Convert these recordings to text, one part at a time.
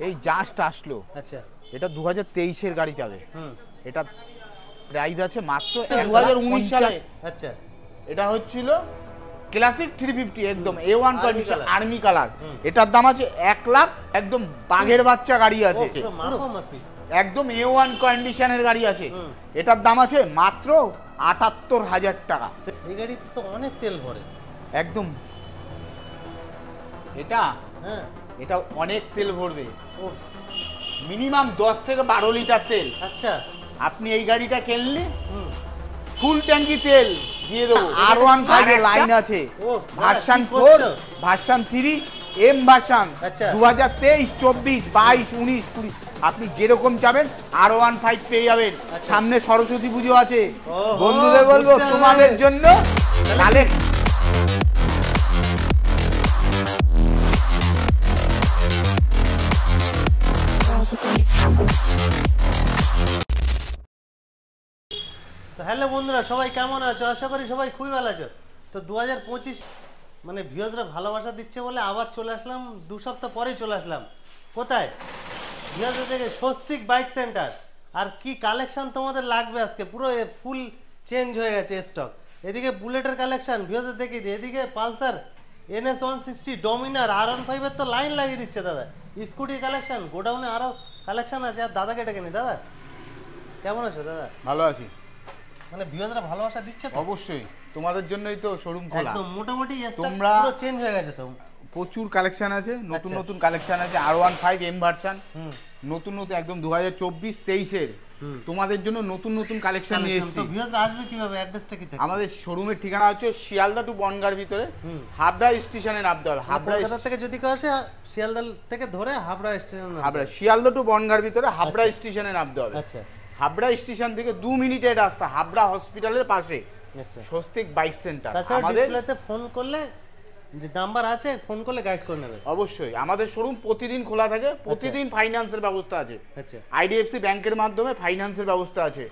এই জাস্ট আসলো। আচ্ছা, এটা 2023 এর গাড়ি যাবে। এটা প্রাইস আছে মাত্র 2019 সালে। আচ্ছা, এটা হচ্ছিল ক্লাসিক 350 একদম A1 কন্ডিশন আর্মি কালার। এটার দাম আছে 1 লাখ, একদম বাঘের বাচ্চা গাড়ি আছে, একদম A1 কন্ডিশনের গাড়ি আছে। এটার দাম আছে মাত্র 78,000 টাকা। এই গাড়িতে তো অনেক তেল ভরে একদম। এটা এটা অনেক তেল ভরবে, মিনিমাম 10 থেকে 12 লিটার তেল। আচ্ছা, আপনি এই গাড়িটা কিনলে ফুল ট্যাঙ্কি তেল দিয়ে দেবো। R15 এর লাইন আছে, ভার্সন 4, ভার্সন 3, M ভার্সন 2023, 24, 22, 19, 20 আপনি যেরকম চাবেন R15 পেয়ে যাবেন। সামনে সরস্বতী পুজো আছে, বন্ধুদের বলবো তোমাদের জন্য তাহলে হ্যালো বন্ধুরা, সবাই কেমন আছো? আশা করি সবাই খুবই ভালো আছো। তো 2025 মানে ভিউয়ার্সরা ভালোবাসা দিচ্ছে বলে আবার চলে আসলাম, 2 সপ্তাহ পরেই চলে আসলাম। কোথায়? ভিউয়ার্সরা থেকে স্বস্তিক বাইক সেন্টার। আর কি কালেকশন তোমাদের লাগবে আজকে, পুরো ফুল চেঞ্জ হয়ে গেছে স্টক। এদিকে বুলেটের কালেকশন ভিউয়ার্সরা দেখিয়ে দিই, এদিকে পালসার NS 160, ডমিনার, R15 এর তো লাইন লাগিয়ে দিচ্ছে দাদা। স্কুটি কালেকশন, গোডাউনে আরও কালেকশন আছে। আর দাদাকে ডেকে নি। দাদা কেমন আছো? দাদা ভালো আছি। মানে ভিউয়াররা ভালোবাসা দিচ্ছে তো? অবশ্যই, তোমাদের জন্যই তো শোরুম খোলা। একদম মোটামুটি তোমরা পুরো চেঞ্জ হয়ে গেছে তো। প্রচুর কালেকশন আছে, নতুন নতুন কালেকশন আছে। R15 M ভার্সন নতুন নতুন একদম 2024-23 এর তোমাদের জন্য নতুন নতুন কালেকশন নিয়ে এসেছি। তো ভিউয়াররা আসবে কিভাবে? অ্যাড্রেসটা কি থাকে? আমাদের শোরুমের ঠিকানা হচ্ছে শিয়ালদা টু বনগাঁর ভিতরে, হাবড়া স্টেশনে নামতে হবে। হাবড়া থেকে যদি কেউ আসে শিয়ালদা থেকে ধরে হাবড়া স্টেশনে, হাবড়া শিয়ালদা টু বনগাঁর ভিতরে হাবড়া স্টেশনে নামতে হবে। আচ্ছা, হাবড়া স্টেশন থেকে 2 মিনিটের রাস্তা, হাবড়া হসপিটালের পাশে স্বস্তিক বাইক সেন্টার। আমাদের ডিসপ্লেতে ফোন করলে যে নাম্বার আছে, ফোন করলে গাইড করে নেবে। অবশ্যই আমাদের শোরুম প্রতিদিন খোলা থাকে, প্রতিদিন ফাইন্যান্সের ব্যবস্থা আছে। আচ্ছা, IDFC ব্যাংকের মাধ্যমে ফাইন্যান্সের ব্যবস্থা আছে।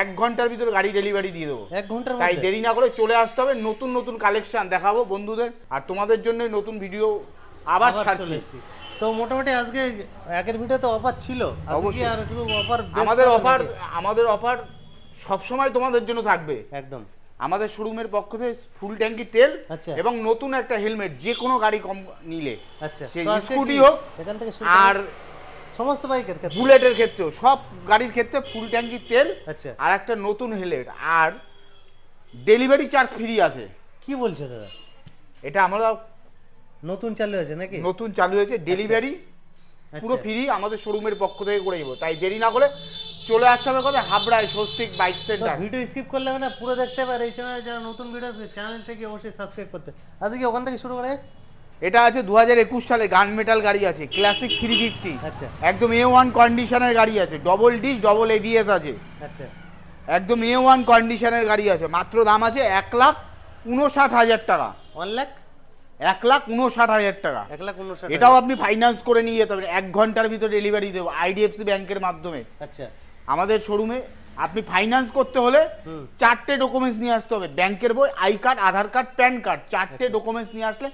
1 ঘন্টার ভিতরে গাড়ি ডেলিভারি দিয়ে দেবো। 1 ঘন্টার তাই দেরি না করে চলে আসতে হবে। নতুন নতুন কালেকশন দেখাবো বন্ধুদের, আর তোমাদের জন্য নতুন ভিডিও আবার ছাড়ছি। তো মোটামুটি আজকে আগের ভিডিওতে অফার ছিল, আজকে আর একটু অফার। আমাদের অফার সব সময় তোমাদের জন্য থাকবে। একদম আমাদের শোরুমের পক্ষ থেকে ফুল ট্যাঙ্কি তেল এবং নতুন একটা হেলমেট যে কোনো গাড়ি কম নিলে, আচ্ছা সেই স্কুটি হোক এখান থেকে আর সমস্ত বাইকের ক্ষেত্রে, বুলেটের ক্ষেত্রেও, সব গাড়ির ক্ষেত্রে ফুল ট্যাঙ্কি তেল আচ্ছা আর একটা নতুন হেলমেট আর ডেলিভারি চার্জ ফ্রি আছে। কি বলছো দাদা? এটা আমরা নতুন চালু হয়েছে নাকি? নতুন চালু হয়েছে, ডেলিভারি পুরো ফ্রি আমাদের শোরুমের পক্ষ থেকে করে দেবো। তাই দেরি না করে চলে আসতে হবে কোথায়? হাবড়ায় Swastik bike centre. Video skip করলে হবে না, পুরো দেখতে পারে। এই চ্যানেলে যারা নতুন ভিডিও আছে চ্যানেলটাকে অবশ্যই সাবস্ক্রাইব করতে। আজকে ওখান থেকে শুরু করে। এটা আছে 2021 সালে গান মেটাল গাড়ি আছে, ক্লাসিক 350। আচ্ছা, একদম A1 কন্ডিশনের গাড়ি আছে, ডবল ডিস ডবল ABS আছে। আচ্ছা, একদম A1 কন্ডিশনের গাড়ি আছে। মাত্র দাম আছে 1,59,000 টাকা। 1,59,000 টাকা। 1,59,000। এটাও আপনি ফাইন্যান্স করে নিয়ে যেতে পারেন, 1 ঘন্টার ভিতরে ডেলিভারি দেবো IDFC ব্যাংকের মাধ্যমে। আচ্ছা, আমাদের শোরুমে আপনি ফাইন্যান্স করতে হলে 4টে ডকুমেন্টস নিয়ে আসতে হবে। ব্যাংকের বই, I card, Aadhaar card, PAN card, 4টে ডকুমেন্টস নিয়ে আসলে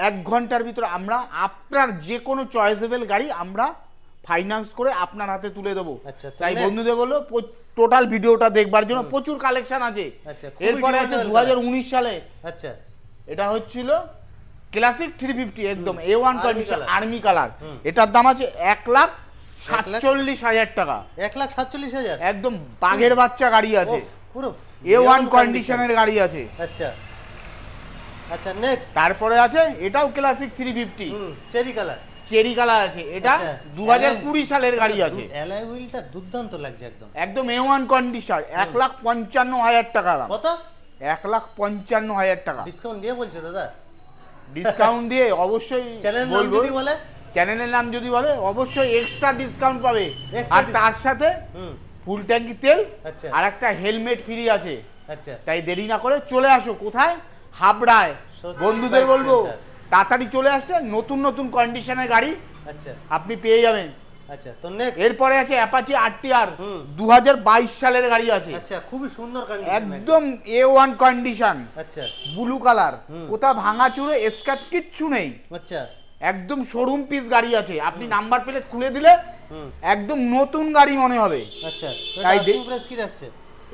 1 ঘন্টার ভিতরে আমরা আপনার যে কোনো চয়েসেবল গাড়ি আমরা ফাইন্যান্স করে আপনার হাতে তুলে দেবো। তাই বন্ধুদের বললো টোটাল ভিডিওটা দেখবার জন্য, প্রচুর কালেকশন আছে। এরপরে আছে 2019 সালে। আচ্ছা, এটা হচ্ছিল ক্লাসিক 350 একদম A1 কন্ডিশন আর্মি কালার। এটার দাম আছে 1,47,000 টাকা। 1,47,000 একদম বাঘের বাচ্চা গাড়ি আছে, পুরো A1 কন্ডিশনের গাড়ি আছে। আচ্ছা, আচ্ছা, নেক্সট তারপরে আছে এটাও classic 350 cherry colour. Cherry colour আছে। এটা 2020 সালের গাড়ি আছে। অ্যালয় হুইলটা দুর্দান্ত লাগছে একদম। একদম A1 কন্ডিশন। 1,55,000 টাকা দাম। কত? 1,55,000 টাকা। ডিসকাউন্ট দিয়ে বলছো দাদা? ডিসকাউন্ট দিয়ে অবশ্যই চ্যানেলের নাম যদি বলে, চ্যানেলের নাম যদি বলে অবশ্যই এক্সট্রা ডিসকাউন্ট পাবে। আর তার সাথে ফুল ট্যাঙ্কি তেল আর একটা হেলমেট ফ্রি আছে। আচ্ছা, তাই দেরি না করে চলে আসো। কোথায়? হাবড়ায়। বন্ধুদের বলবো তাড়াতাড়ি চলে আসতে, নতুন নতুন কন্ডিশনের গাড়ি আচ্ছা আপনি পেয়ে যাবেন। আচ্ছা, তো নেক্সট এরপরে আছে অ্যাপাচি RTR 2022 সালের গাড়ি আছে। আচ্ছা, খুবই সুন্দর কন্ডিশন, একদম A1 কন্ডিশন। আচ্ছা, ব্লু কালার, কোথা ভাঙা চুরে স্ক্র্যাচ কিচ্ছু নেই। আচ্ছা, একদম শোরুম পিস গাড়ি আছে, আপনি নাম্বার প্লেট খুলে দিলে একদম নতুন গাড়ি মনে হবে। আচ্ছা, তাই আস্কিং প্রাইস কি রাখছে?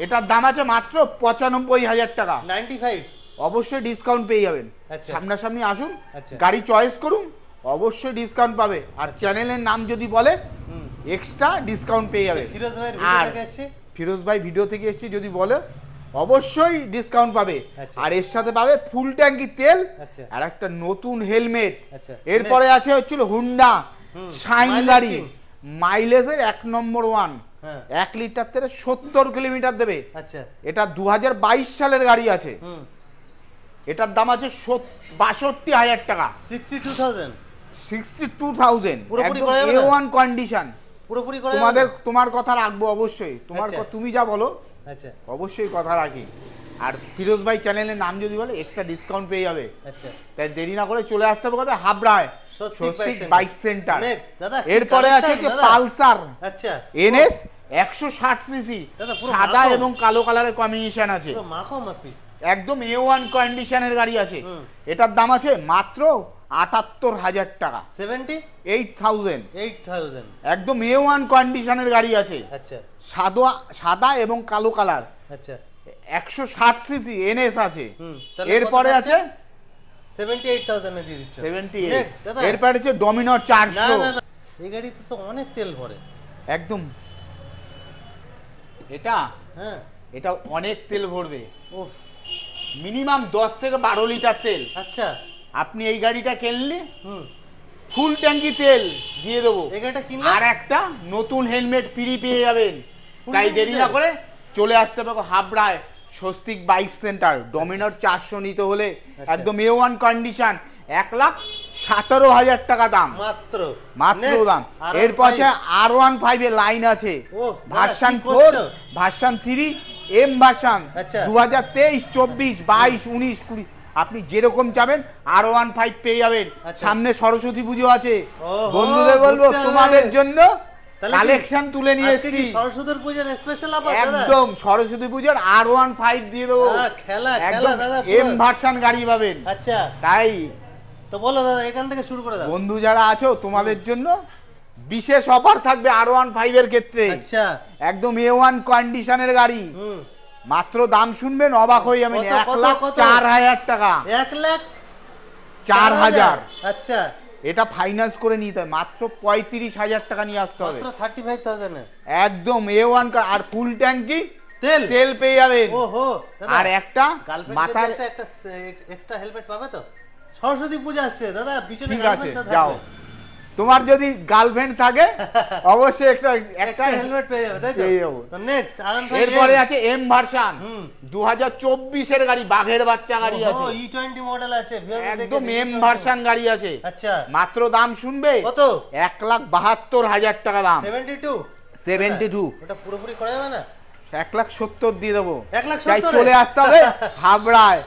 এটার দাম আছে মাত্র 95,000 টাকা। 95? অবশ্যই ডিসকাউন্ট পেয়ে যাবেন। আচ্ছা। সামনাসামনি আসুন, আচ্ছা। গাড়ি চয়েস করুন, অবশ্যই ডিসকাউন্ট পাবে। আর চ্যানেলের নাম যদি বলে এক্সট্রা ডিসকাউন্ট পেয়ে যাবে। ফিরোজ ভাইয়ের ভিডিও আর থেকে এসেছে? ফিরোজ ভাই ভিডিও থেকে এসেছি যদি বলে অবশ্যই ডিসকাউন্ট পাবে। আচ্ছা। আর এর সাথে পাবে ফুল ট্যাঙ্কি তেল আচ্ছা। আর একটা নতুন হেলমেট। আচ্ছা। এরপরে আছে হচ্ছিল হুন্ডা শাইন Mileage গাড়ি, king। মাইলেজের 1 নম্বর ওয়ান, হ্যাঁ। 1 লিটার তেলে 70 কিলোমিটার দেবে। আচ্ছা। এটা 2022 সালের গাড়ি আছে। এটার দাম আছে 62,000 টাকা। 62,000? 62,000 পুরোপুরি করা যাবে না? A1 condition. পুরোপুরি করে যাবে না? তোমার কথা রাখবো অবশ্যই, আচ্ছা। তুমি যা বলো আচ্ছা। অবশ্যই কথা রাখি। আর ফিরোজ ভাই চ্যানেলের নাম যদি বলে এক্সট্রা ডিসকাউন্ট পেয়ে যাবে। আচ্ছা। তাই দেরি না করে চলে আসতে হবে কোথায়? হাবড়ায় স্বস্তিক বাইক সেন্টার। নেক্সট দাদা কি এরপরে আছে collection, যে দাদা? পালসার আচ্ছা। NS 160 সিসি, দাদা, পুরো সাদা মাখন। এবং কালো কালারের কম্বিনেশন আছে। পুরো মাখো মাপিস। একদম A1 কন্ডিশনের গাড়ি আছে। এটার দাম আছে মাত্র 78,000 টাকা। 70? 8,000। 8,000? একদম A1 কন্ডিশনের গাড়ি আছে, আচ্ছা। সাদা এবং কালো কালার, আচ্ছা। 160 সিসি NS আছে। তাহলে এরপরে কত আছে 78,000 এ দিয়ে দিচ্ছ? 78। নেক্সট দাদা। এরপরে আছে ডমিনর না 400। না না, এই গাড়িতে তো অনেক তেল ভরে। একদম এটা হ্যাঁ। এটা অনেক তেল ভরবে, উফ। মিনিমাম 10 থেকে 12 লিটার তেল। আচ্ছা। আপনি এই গাড়িটা কিনলে হুম। ফুল ট্যাঙ্কি তেল দিয়ে দেবো, এই গাড়িটা কিনলে আর একটা নতুন হেলমেট ফ্রি পেয়ে যাবেন। Full তাই tank দেরি তেল? না করে চলে আসতে হবে হাবড়ায় স্বস্তিক বাইক সেন্টার। ডমিনর 400 নিতে হলে একদম A1 কন্ডিশন, 1,17,000 টাকা দাম মাত্র। মাত্র Next, দাম। R15 এরপর আছে R15 এর লাইন আছে, ও, ভার্সন কি 4, করছো? Version 3, M version. আচ্ছা। 2023, 24, 22, 19, 20 আপনি যেরকম চাবেন R15 পেয়ে যাবেন। আচ্ছা। সামনে সরস্বতী পুজো আছে, ওহো, বন্ধুদের বলবো ঘুরতে হবে। তোমাদের জন্য তাহলে কি কালেকশন তুলে নিয়ে আজকে কি এসেছি। সরস্বতীর পূজার স্পেশাল অফার দাদা? একদম সরস্বতী পুজোর R15 দিয়ে দেবো। খেলা একদম দাদা M ভার্সন গাড়ি পাবেন। আচ্ছা। তাই তো বলো দাদা, এখান থেকে শুরু করে দাও। বন্ধু যারা আছো তোমাদের জন্য বিশেষ অফার থাকবে R15 এর ক্ষেত্রে। আচ্ছা। একদম A1 কন্ডিশনের গাড়ি, হুম। মাত্র দাম শুনবেন অবাক হয়ে যাবেন, কত, কত, কত? 1,04,000 টাকা। 1,04,000? আচ্ছা। এটা ফাইন্যান্স করে নিতে হয়, মাত্র 35,000 টাকা নিয়ে আসতে হবে। মাত্র 35,000 এ একদম A1 আর ফুল ট্যাঙ্কি তেল তেল পেয়ে যাবেন। ওহো দাদা, আর একটা গার্লফ্রেন্ড মাথার, যদি আসে একটা এক্সট্রা হেলমেট পাবে তো? সরস্বতী পূজা আসছে দাদা, পিছনে ঠিক আছে গার্লফ্রেন্ডটা যাও, থাকবে। তোমার যদি গার্লফ্রেন্ড থাকে অবশ্যই একটা একটা হেলমেট পেয়ে যাবে, তাই তো? পেয়ে যাবো। তো নেক্সট এরপরে আছে M ভার্সন, হুম। 2024 এর গাড়ি, বাঘের বাচ্চা গাড়ি আছে, E20 মডেল আছে, ভিউয়ারদের দেখে একদম দেখে M E20 ভার্সন গাড়ি আছে। আচ্ছা। মাত্র দাম শুনবে কত? 1,72,000 টাকা দাম। 72? 72 ওটা পুরোপুরি করা যাবে না? 1,70,000 দিয়ে দেবো। 1,70,000 তাই চলে আসতে হবে হাবড়ায়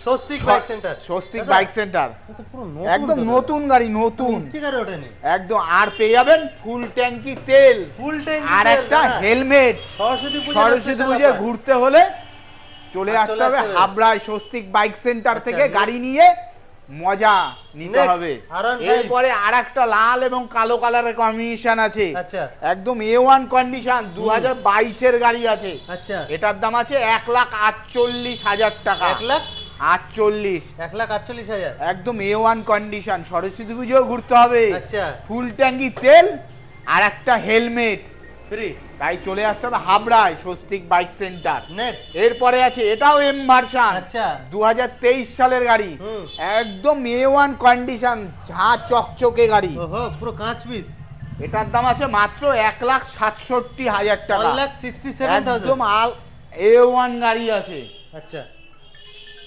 স্বস্তিক বাইক সেন্টার। স্বস্তিক দাদা, বাইক সেন্টার। এটা পুরো একদম নতুন গাড়ি, নতুন স্টিকার ওঠেনি। একদম। আর পেয়ে যাবেন ফুল ট্যাঙ্কি তেল, ফুল ট্যাঙ্ক আর একটা হেলমেট। সরস্বতী পূজা সরস্বতী পুজো ঘুরতে হলে চলে আর আসতে চলে হবে আসতে হবে। হাবড়ায় স্বস্তিক বাইক সেন্টার আচ্ছা, থেকে next। গাড়ি নিয়ে মজা নিতে Next, হবে। R15 এরপরে আর একটা লাল এবং কালো কালারের কম্বিনেশন আছে, আচ্ছা। একদম A1 কন্ডিশন, 2022 এর গাড়ি আছে। আচ্ছা। এটার দাম আছে 1,48,000 টাকা। 48, 1,48,000? একদম A1 কন্ডিশন। সরস্বতী পুজো ঘুরতে হবে, আচ্ছা। ফুল ট্যাঙ্কি তেল আর একটা হেলমেট। ফ্রি। তাই চলে আসতে হবে হাবড়ায় স্বস্তিক বাইক সেন্টার। নেক্সট। এরপরে আছে এটাও M ভার্সন, আচ্ছা। 2023 সালের গাড়ি, হুম। একদম A1 কন্ডিশন, ঝা চকচকে গাড়ি। ওহো, পুরো কাঁচ পিস। এটার দাম আছে মাত্র 1,67,000 টাকা। 1,67,000? একদম A1 গাড়ি আছে। আচ্ছা।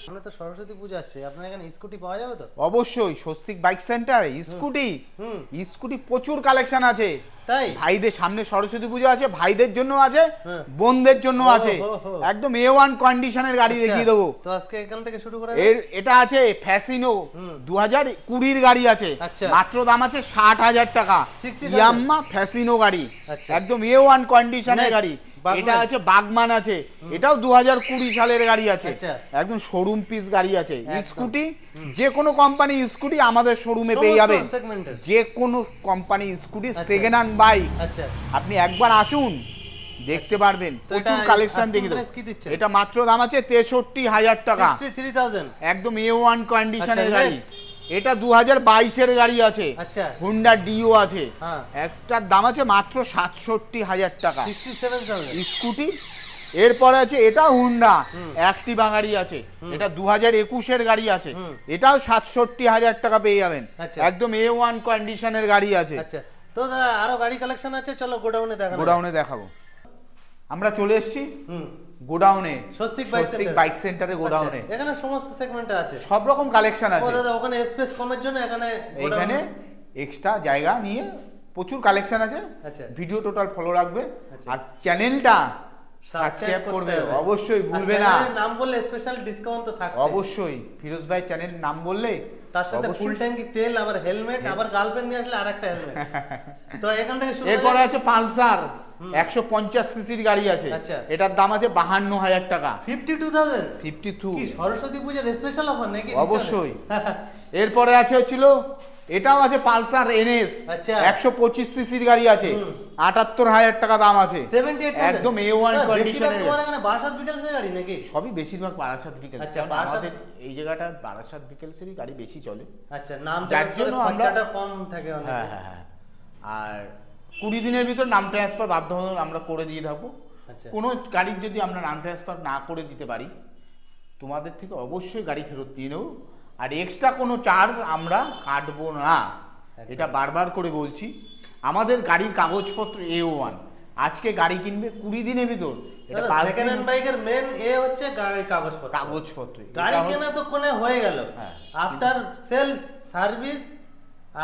আমরা তো সরস্বতী পূজা আসছে, আপনার এখানে স্কুটি পাওয়া যাবে তো? অবশ্যই স্বস্তিক বাইক সেন্টার স্কুটি, হুম। স্কুটি প্রচুর কালেকশন আছে। তাই? ভাইদের সামনে সরস্বতী পুজো আছে, ভাইদের জন্য আছে, হ্যাঁ। বোনদের জন্য ও, আছে। হো, হো। একদম A1 কন্ডিশনের গাড়ি আচ্ছা, দেখিয়ে দেবো। তো আজকে এখান থেকে শুরু করে এটা আছে ফ্যাসিনো, হুম। 2020 গাড়ি আছে। আচ্ছা। মাত্র দাম আছে 60,000 টাকা। 60,000? ইয়াম্মা ফ্যাসিনো গাড়ি, আচ্ছা। একদম A1 কন্ডিশনের Next, গাড়ি। বাগমান? এটা আছে বাগমান আছে, এটাও 2020 সালের গাড়ি আছে, আচ্ছা। একদম শোরুম পিস গাড়ি আছে। একদম। স্কুটি যে কোনো কোম্পানি স্কুটি আমাদের শোরুমে পেয়ে সমস্ত যাবেন, segment-এর? যে কোনো কোম্পানি স্কুটি আচ্ছা। সেকেন্ড হ্যান্ড বাইক আচ্ছা আপনি একবার আসুন দেখতে পারবেন, তো এটা প্রচুর কালেকশন asking দেখে দেবো। price কি দিচ্ছেন? এটা মাত্র দাম আছে 63,000 টাকা, 63,000 একদম A1 কন্ডিশনের আচ্ছা, গাড়ি। next। এটা 2022 এর গাড়ি আছে, আচ্ছা হুন্ডা ডিও আছে, হ্যাঁ একটার দাম আছে মাত্র 67,000 টাকা 67,000 স্কুটি। এরপরে আছে এটা হুন্ডা হুম। অ্যাক্টিভা গাড়ি আছে, এটা 2021 এর গাড়ি আছে, হুম। এটাও 67,000 টাকা পেয়ে যাবেন, আচ্ছা। একদম A1 কন্ডিশনের গাড়ি আছে। আচ্ছা তো দাদা আরো গাড়ি কালেকশন আছে, চলো গোডাউনে দেখানো যাক। গোডাউনে দেখাবো, আমরা চলে এসেছি হুম গোডাউনে, স্বস্তিক বাইক সেন্টার। বাইক সেন্টারে গোডাউনে আচ্ছা, এখানে সমস্ত সেগমেন্টে আছে। সব রকম কালেকশন ও আছে। দাদা ওখানে স্পেস কমের জন্য এখানে এইখানে এক্সট্রা জায়গা নিয়ে প্রচুর কালেকশন আছে। আচ্ছা। ভিডিও টোটাল ফলো রাখবে, আচ্ছা। আর চ্যানেলটা সাবস্ক্রাইব সাবস্ক্রাইব করতে করবে হবে অবশ্যই, আর ভুলবে না। চ্যানেলের নাম বললে স্পেশাল ডিসকাউন্ট তো থাকছে অবশ্যই ফিরোজ ভাই চ্যানেল নাম বললে তার সাথে অবশ্যই। ফুল ট্যাঙ্কি তেল, আবার হেলমেট, আবার গার্লফ্রেন্ড নিয়ে আসলে আরেকটা হেলমেট। তো এখান থেকে শুরু এরপরে করা আছে পালসার 150 সিসির গাড়ি আছে, আচ্ছা। এটার দাম আছে 52,000 টাকা 52,000 52। কি সরস্বতী পূজার স্পেশাল অফার নাকি? অবশ্যই। এরপরে আছে হচ্ছিল এটাও আছে পালসার এনএস, আচ্ছা। 125 সিসির গাড়ি আছে, হুম। 78,000 টাকা দাম আছে, 78,000 একদম A1 বেশিরভাগ কন্ডিশনের। তোমার এখানে বারাসাত বিকেলসের গাড়ি নাকি? সবই বেশিরভাগ বারাসাত বিকেল, আচ্ছা, কারণ বারাসাত- আমাদের এই জায়গাটা বারাসাত বিকেলসেরই গাড়ি বেশি চলে। আচ্ছা নাম যার ট্রান্সফারে জন্য আমরা- খরচাটা কম থাকে অনেক। হ্যাঁ হ্যাঁ হ্যাঁ, আর 20 দিনের ভিতর নাম ট্রান্সফার বাধ্যতামূলক আমরা করে দিয়ে থাকবো। আচ্ছা কোনো গাড়ির যদি আমরা নাম ট্রান্সফার না করে দিতে পারি তোমাদের থেকে অবশ্যই গাড়ি ফেরত দিয়ে নেবো, আর এক্সট্রা কোনো চার্জ আমরা কাটবো না, এটা বারবার করে বলছি। আমাদের গাড়ির কাগজপত্র A1, আজকে গাড়ি কিনবে 20 দিনের ভিতর, এটা দাদা 5 সেকেন্ড দিন হ্যান্ড বাইকের মেন হচ্ছে গাড়ি কাগজপত্র। কাগজপত্র। গাড়ি এটা হচ্ছে- কেনা তো কোনে হয়ে গেল, হ্যাঁ। আফটার সেলস সার্ভিস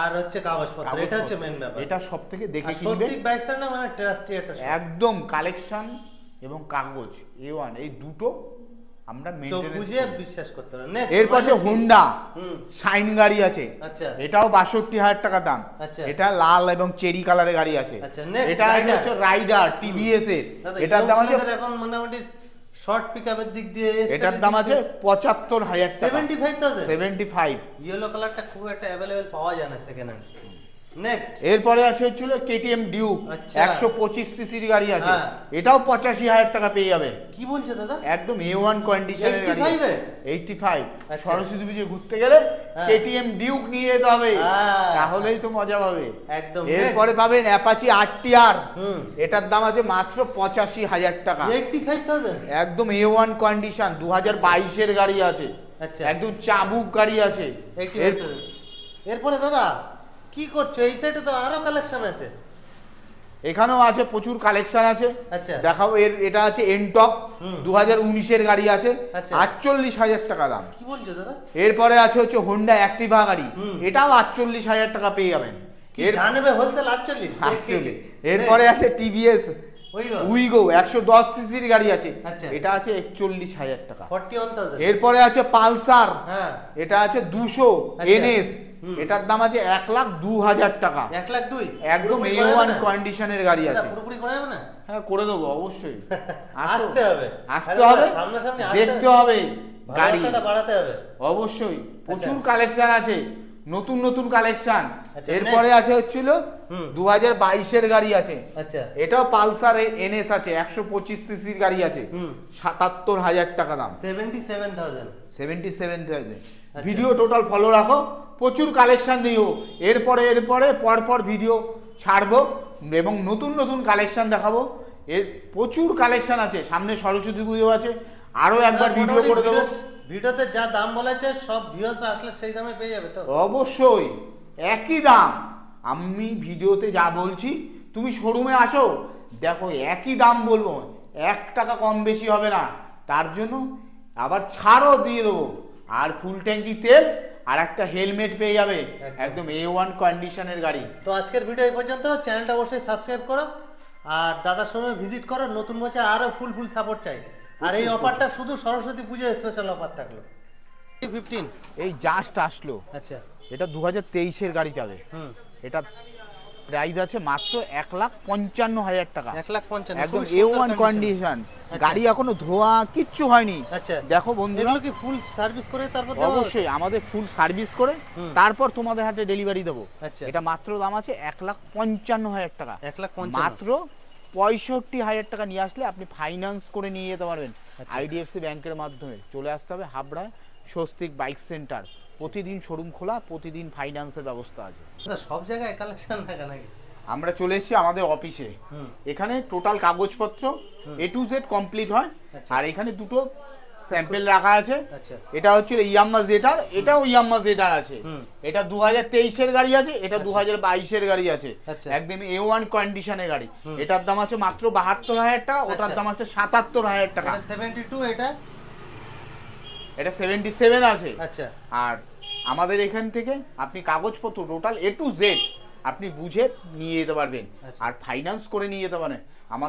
আর হচ্ছে কাগজপত্র, এটা হচ্ছে কাগজপত্র। মেন ব্যাপার। এটা সব থেকে দেখে আর কিনবে, স্বস্তিক বাইক সেন্টার মানে ট্রাস্টি একটা shop। একদম কালেকশন এবং কাগজ A1 এই দুটো আমরা চোখ মেইনটেনেন্স বুঝিয়ে করি। বিশ্বাস করতে হবে। Next, এরপর যে mileage কি? হুন্ডা হুম, শাইন গাড়ি আছে, আচ্ছা এটাও 62,000 টাকা দাম, আচ্ছা। এটা লাল এবং চেরি কালারের গাড়ি আছে। আচ্ছা, next, এটা Rider। হচ্ছে রাইডার টিভিএস এর, দাদা এটার দাম আছে, এখন মোটামুটি শর্ট পিকআপের দিক দিয়ে এটার দাম আছে 75,000 টাকা 75,000। 75। ইয়েলো কালারটা খুব একটা অ্যাভেলেবেল পাওয়া যায় না সেকেন্ড হ্যান্ড। নেক্সট এরপরে আছে হচ্ছিল কেটিএম ডিউক, আচ্ছা। 125 সিসির গাড়ি আছে, হ্যাঁ। এটাও 85,000 টাকা পেয়ে যাবে, কি বলছে দাদা? একদম A1 কন্ডিশনের গাড়ি। 85 এ? 85। আচ্ছা। সরস্বতী পুজো ঘুরতে গেলে হ্যাঁ। কেটিএম ডিউক নিয়ে যেতে হবে, হ্যাঁ। তাহলেই তো মজা পাবে। একদম। এরপরে পাবেন অ্যাপাচি আরটিআর, হুম, এটার দাম আছে মাত্র 85,000 টাকা, 85,000। একদম A1 কন্ডিশন, 2022 এর গাড়ি আছে, আচ্ছা একদম চাবুক গাড়ি আছে। 85,000। এরপরে দাদা কি করছো? এই সাইডে তো আরো কালেকশন আছে। এখানেও আছে প্রচুর কালেকশন আছে, আচ্ছা দেখাবো। এটা আছে এনটক, হুম। 2019 এর গাড়ি আছে, আচ্ছা। 48,000 টাকা দাম। কি বলছো দাদা? এরপরে আছে হচ্ছে হোন্ডা অ্যাক্টিভা গাড়ি, হুম। এটাও 48,000 টাকা পেয়ে যাবেন। কি জানবে হোলসেল 48? Actually, এরপরে আছে টিভিএস ওই গো উইগো, 110 সিসির গাড়ি আছে, আচ্ছা। এটা আছে 41,000 টাকা। 41,000। এরপরে আছে পালসার, হ্যাঁ এটা আছে 200 আচ্ছা। এনএস, হুম। এটার দাম আছে 1,02,000 টাকা, 1,02,000 একদম পুরোপুরি করা যাবে A1 না? কন্ডিশনের গাড়ি দাদা, আছে। পুরোপুরি করা যাবে না? হ্যাঁ করে দেবো অবশ্যই, আসো। আসতে হবে, আসতে আরে হবে, দাদা, সামনাসামনি আসতে দেখতে হবে গাড়ি, ভালোবাসাটা বাড়াতে হবে। অবশ্যই প্রচুর কালেকশন আছে, নতুন নতুন কালেকশন। আচ্ছা, এরপরে next। আছে হচ্ছিল হুম। 2022 এর গাড়ি আছে, আচ্ছা এটাও পালসার এনএস আছে, 125 সিসির গাড়ি আছে, হুম 77,000 টাকা দাম, 77,000। 77,000। আচ্ছা। ভিডিও টোটাল ফলো রাখো, প্রচুর কালেকশন দিও, এরপরে পরপর ভিডিও ছাড়বো এবং নতুন নতুন কালেকশন দেখাবো। এর প্রচুর কালেকশন আছে, সামনে সরস্বতী পুজো আছে, আরো একবার ভিডিও করে দেবো। ভিডিওতে যা দাম বলেছে সব ভিউয়ার্সরা আসলে সেই দামে পেয়ে যাবে তো? অবশ্যই একই দাম, আমি ভিডিওতে যা বলছি তুমি শোরুমে আসো দেখো একই দাম বলবো, 1 টাকা কম বেশি হবে না, তার জন্য আবার ছাড়ও দিয়ে দেবো, আর ফুল ট্যাঙ্কি তেল আর একটা হেলমেট পেয়ে যাবে, একদম A1 কন্ডিশনের গাড়ি। তো আজকের ভিডিও এই পর্যন্ত। চ্যানেলটা অবশ্যই সাবস্ক্রাইব করো আর দাদার সঙ্গে ভিজিট করো। নতুন বছর আরো ফুল সাপোর্ট চাই। আর এই অফারটা শুধু সরস্বতী পুজোর স্পেশাল অফার থাকলো। 15। এই জাস্ট আসলো, আচ্ছা এটা 2023 এর গাড়ি যাবে, হুম এটা প্রাইস আছে মাত্র 1,55,000 টাকা। 1,55,000 একদম খুব সুন্দর A1 কন্ডিশন, আচ্ছা। গাড়ি এখনো ধোয়া কিচ্ছু হয়নি। আচ্ছা দেখো বন্ধুরা, এগুলো কি ফুল সার্ভিস করে তারপর দেওয়া হবে? অবশ্যই আমাদের ফুল সার্ভিস করে হুম। তারপর তোমাদের হাতে ডেলিভারি দেবো। আচ্ছা এটা মাত্র দাম আছে 1,55,000 টাকা। 1,55,000 মাত্র 65,000 টাকা নিয়ে আসলে আপনি ফাইন্যান্স করে নিয়ে যেতে পারবেন। আচ্ছা। আইডিএফসি ব্যাংকের মাধ্যমে চলে আসতে হবে হাবড়ায় স্বস্তিক বাইক সেন্টার। প্রতিদিন শোরুম খোলা, প্রতিদিন ফাইন্যান্সের ব্যবস্থা আছে। সব জায়গায় কালেকশন থাকে নাকি? আমরা চলে এসেছি আমাদের অফিসে। হুম এখানে টোটাল কাগজপত্র A to Z কমপ্লিট হয়। আচ্ছা। আর এখানে দুটো স্যাম্পেল রাখা আছে। আচ্ছা এটা হচ্ছে ইয়াম্মা জেটার, এটাও ইয়াম্মা জেটার আছে। হুম। এটা 2023 এর গাড়ি আছে, এটা আচ্ছা। 2022 এর গাড়ি আছে। আচ্ছা। একদম A1 কন্ডিশনের গাড়ি। হুম। এটার দাম আছে মাত্র 72,000 টাকা, ওটার আচ্ছা। দাম আছে 77,000 টাকা। এটা 72, এটা 77 আছে। আচ্ছা আর আমাদের এখান থেকে আপনি কাগজপত্র টোটাল A to Z আপনি বুঝে নিয়ে যেতে পারবেন। আচ্ছা। আর ফাইন্যান্স করে নিয়ে যেতে পারেন। আমাদের